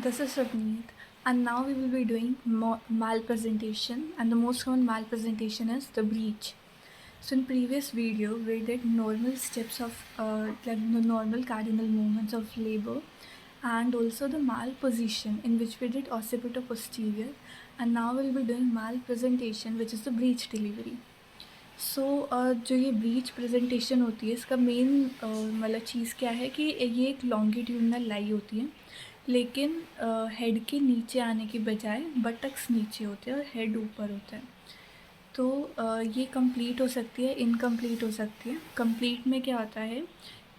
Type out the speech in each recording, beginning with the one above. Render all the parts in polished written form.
This is Ravneet, and now we will be doing malpresentation, and the most common malpresentation is the breach. So in previous video, we did normal steps of like the normal cardinal movements of labor, and also the malposition in which we did occipito posterior, and now we'll be doing malpresentation, which is the breech delivery. सो जो ये breech presentation होती है इसका main मतलब चीज़ क्या है कि ये एक लॉन्गिट्यूडनल लाई होती है, लेकिन हेड के नीचे आने की बजाय बटक्स नीचे होते हैं और हेड ऊपर होता है। तो ये कंप्लीट हो सकती है, इनकम्प्लीट हो सकती है। कंप्लीट में क्या होता है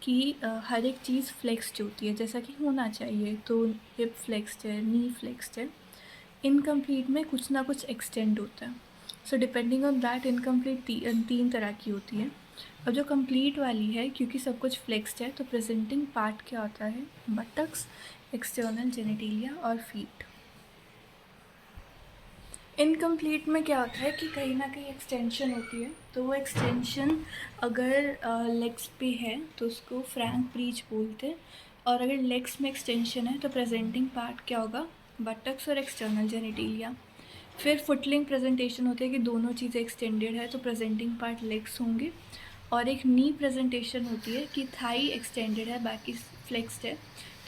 कि हर एक चीज़ फ्लेक्स्ड होती है जैसा कि होना चाहिए, तो हिप फ्लेक्स्ड है, नी फ्लेक्स्ड है। इनकम्प्लीट में कुछ ना कुछ एक्सटेंड होता है। So depending on that incomplete तीन तरह की होती है। और जो कंप्लीट वाली है, क्योंकि सब कुछ फ्लेक्स्ड है, तो प्रेजेंटिंग पार्ट क्या होता है, बटक्स, एक्सटर्नल जेनिटेलिया और फीट। इनकम्प्लीट में क्या होता है कि कहीं ना कहीं एक्सटेंशन होती है, तो वो एक्सटेंशन अगर लेग्स पे है तो उसको फ्रैंक ब्रीच बोलते हैं, और अगर लेग्स में एक्सटेंशन है तो प्रेजेंटिंग पार्ट क्या होगा, बटक्स और एक्सटर्नल जेनिटेलिया। फिर फुटलिंग प्रेजेंटेशन होती है कि दोनों चीज़ें एक्सटेंडेड है तो प्रेजेंटिंग पार्ट लेग्स होंगे। और एक नी प्रेजेंटेशन होती है कि थाई एक्सटेंडेड है बाकी फ्लेक्स्ड है,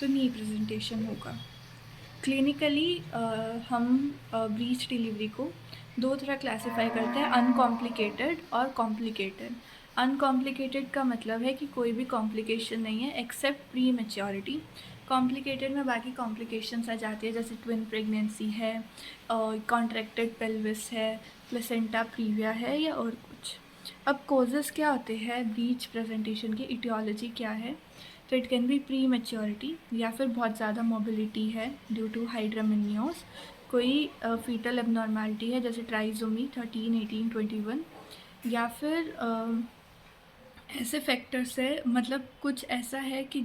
तो नी प्रेजेंटेशन होगा। क्लिनिकली हम ब्रीच डिलीवरी को दो तरह क्लासिफाई करते हैं, अनकॉम्प्लिकेटेड और कॉम्प्लिकेटेड। अनकॉम्प्लिकेटेड का मतलब है कि कोई भी कॉम्प्लिकेशन नहीं है एक्सेप्ट प्री मैच्योरिटी। कॉम्प्लिकेटेड में बाकी कॉम्प्लिकेशंस आ जाती है, जैसे ट्विन प्रेगनेंसी है, कॉन्ट्रैक्टेड पेल्विस है, प्लेसेंटा प्रीविया है या और कुछ। अब कोजेस क्या होते हैं ब्रीच प्रेजेंटेशन की, इटियोलॉजी क्या है, तो it can be pre maturity, या फिर बहुत ज़्यादा मोबिलिटी है ड्यू टू हाइड्रामिनियोस, कोई फीटल एबनॉर्मैलिटी है जैसे ट्राइजोमी 13, 18, 21, या फिर ऐसे फैक्टर्स है, मतलब कुछ ऐसा है कि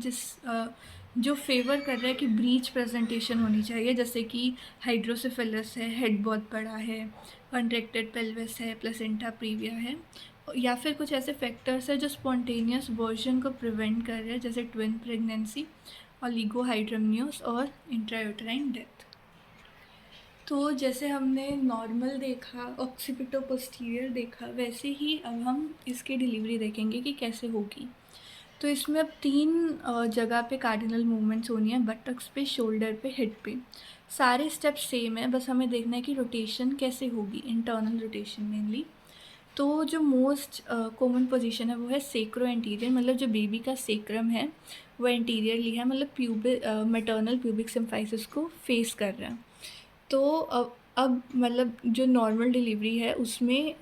जो फेवर कर रहा है कि ब्रीच प्रेजेंटेशन होनी चाहिए, जैसे कि हाइड्रोसिफिलस है, हेड बहुत बड़ा है, कॉन्ट्रैक्टेड पेल्विस है, प्लेसेंटा प्रीविया है, या फिर कुछ ऐसे फैक्टर्स है जो स्पॉन्टेनियस वर्जन को प्रिवेंट कर रहे हैं, जैसे ट्विन प्रेगनेंसी, ओलिगोहाइड्रमनियोस और इंट्रायूटराइन डेथ। तो जैसे हमने नॉर्मल देखा, ऑक्सीपिटो पोस्टीरियर देखा, वैसे ही अब हम इसकी डिलीवरी देखेंगे कि कैसे होगी। तो इसमें अब तीन जगह पे कार्डिनल मूवमेंट्स होनी है, बटक्स पे, शोल्डर पे, हेड पे। सारे स्टेप्स सेम है, बस हमें देखना है कि रोटेशन कैसे होगी, इंटरनल रोटेशन मेनली। तो जो मोस्ट कॉमन पोजीशन है वो है सेक्रो एंटीरियर, मतलब जो बेबी का सेक्रम है वो एंटीरियरली है, मतलब प्यूबिक मैटरनल प्यूबिक सिम्फाइसिस को फेस कर रहा है। तो अब मतलब जो नॉर्मल डिलीवरी है उसमें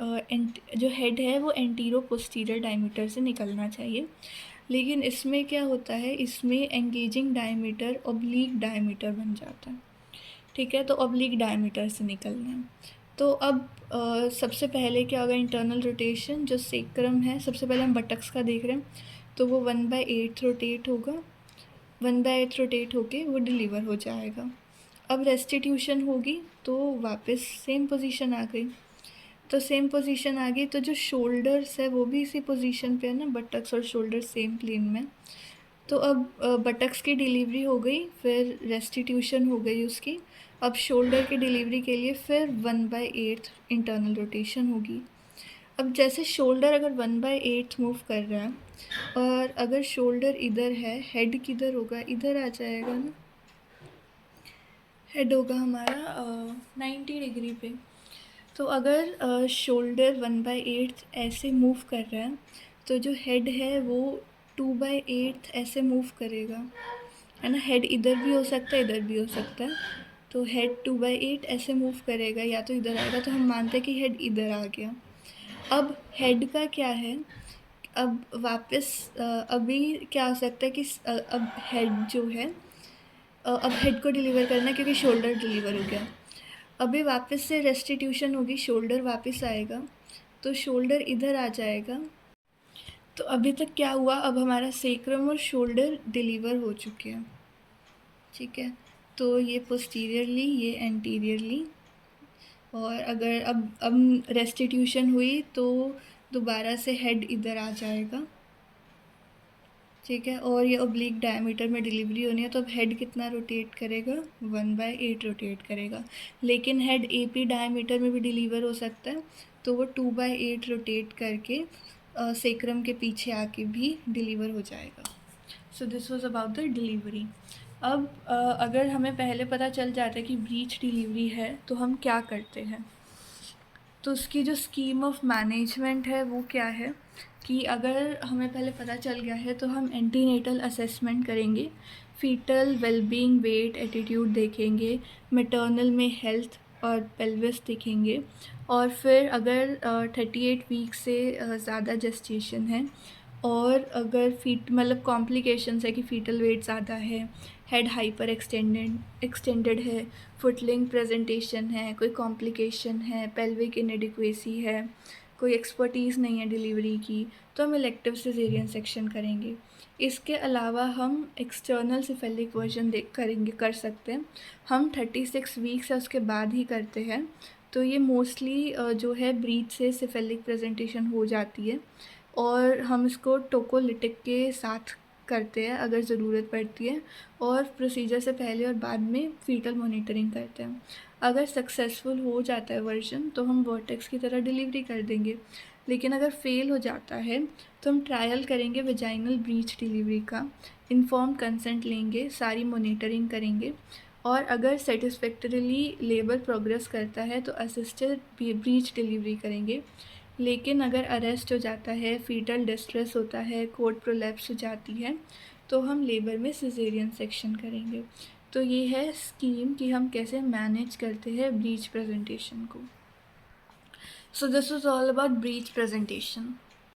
जो हेड है वो एंटीरो पोस्टीरियर डायमीटर से निकलना चाहिए, लेकिन इसमें क्या होता है, इसमें एंगेजिंग डायमीटर ऑब्लिक डायमीटर बन जाता है। ठीक है, तो ऑब्लिक डायमीटर से निकलना है। तो अब सबसे पहले क्या होगा, इंटरनल रोटेशन, जो सेक्रम है, सबसे पहले हम बटक्स का देख रहे हैं, तो वो 1/8 रोटेट होगा, 1/8 रोटेट होके वो डिलीवर हो जाएगा। अब रेस्टिट्यूशन होगी तो वापस सेम पोजीशन आ गई, तो सेम पोजीशन आ गई, तो जो शोल्डर्स है वो भी इसी पोजीशन पे है ना, बटक्स और शोल्डर सेम प्लेन में। तो अब बटक्स की डिलीवरी हो गई, फिर रेस्टिट्यूशन हो गई उसकी। अब शोल्डर की डिलीवरी के लिए फिर 1/8 इंटरनल रोटेशन होगी। अब जैसे शोल्डर अगर 1/8 मूव कर रहा है, और अगर शोल्डर इधर है, हेड किधर होगा, इधर आ जाएगा ना, हेड होगा हमारा 90 डिग्री पे। तो अगर शोल्डर 1/8 ऐसे मूव कर रहा है, तो जो हेड है वो 2/8 ऐसे मूव करेगा, है ना। हेड इधर भी हो सकता है, इधर भी हो सकता है, तो हेड 2/8 ऐसे मूव करेगा, या तो इधर आएगा, तो हम मानते हैं कि हेड इधर आ गया। अब हेड का क्या है, अब वापस अभी क्या हो सकता है कि अब हेड जो है, अब हेड को डिलीवर करना है क्योंकि शोल्डर डिलीवर हो गया। अभी वापस से रेस्टिट्यूशन होगी, शोल्डर वापस आएगा, तो शोल्डर इधर आ जाएगा। तो अभी तक क्या हुआ, अब हमारा सेक्रम और शोल्डर डिलीवर हो चुके हैं। ठीक है, तो ये पोस्टीरियरली, ये एंटीरियरली, और अगर अब रेस्टिट्यूशन हुई तो दोबारा से हेड इधर आ जाएगा, ठीक है, और ये ऑब्लिक डायमीटर में डिलीवरी होनी है, तो अब हेड कितना रोटेट करेगा, 1/8 रोटेट करेगा। लेकिन हेड AP डायमीटर में भी डिलीवर हो सकता है, तो वो 2/8 रोटेट करके सेक्रम के पीछे आके भी डिलीवर हो जाएगा। So this was about the delivery. अब अगर हमें पहले पता चल जाता है कि ब्रीच डिलीवरी है, तो हम क्या करते हैं। तो उसकी जो स्कीम ऑफ मैनेजमेंट है वो क्या है कि अगर हमें पहले पता चल गया है तो हम एंटीनेटल असेसमेंट करेंगे, फीटल वेलबींग, वेट, एटीट्यूड देखेंगे, मैटरनल में हेल्थ और पेल्विस देखेंगे, और फिर अगर 38 वीक से ज़्यादा जेस्टेशन है, और अगर मतलब कॉम्प्लिकेशंस है कि फीटल वेट ज़्यादा है, हेड हाइपर एक्सटेंडेड है, फुटलिंग प्रेजेंटेशन है, कोई कॉम्प्लिकेशन है, पेल्विक इनएडिक्वेसी है, कोई एक्सपर्टीज़ नहीं है डिलीवरी की, तो हम इलेक्टिव सिजेरियन सेक्शन करेंगे। इसके अलावा हम एक्सटर्नल सिफेलिक वर्जन कर सकते हैं। हम 36 वीक्स या उसके बाद ही करते हैं, तो ये मोस्टली जो है ब्रीच से सिफेलिक प्रेजेंटेशन हो जाती है, और हम इसको टोकोलिटिक के साथ करते हैं अगर ज़रूरत पड़ती है, और प्रोसीजर से पहले और बाद में फीटल मॉनिटरिंग करते हैं। अगर सक्सेसफुल हो जाता है वर्जन तो हम वर्टेक्स की तरह डिलीवरी कर देंगे, लेकिन अगर फेल हो जाता है तो हम ट्रायल करेंगे वेजाइनल ब्रीच डिलीवरी का, इन्फॉर्म कंसेंट लेंगे, सारी मॉनिटरिंग करेंगे, और अगर सेटिस्फैक्टरीली लेबर प्रोग्रेस करता है तो असिस्टेड ब्रीच डिलीवरी करेंगे। लेकिन अगर अरेस्ट हो जाता है, फीटल डिस्ट्रेस होता है, कोड प्रोलैप्स हो जाती है, तो हम लेबर में सिजेरियन सेक्शन करेंगे। तो ये है स्कीम कि हम कैसे मैनेज करते हैं ब्रीच प्रेजेंटेशन को। So this was all about breech presentation.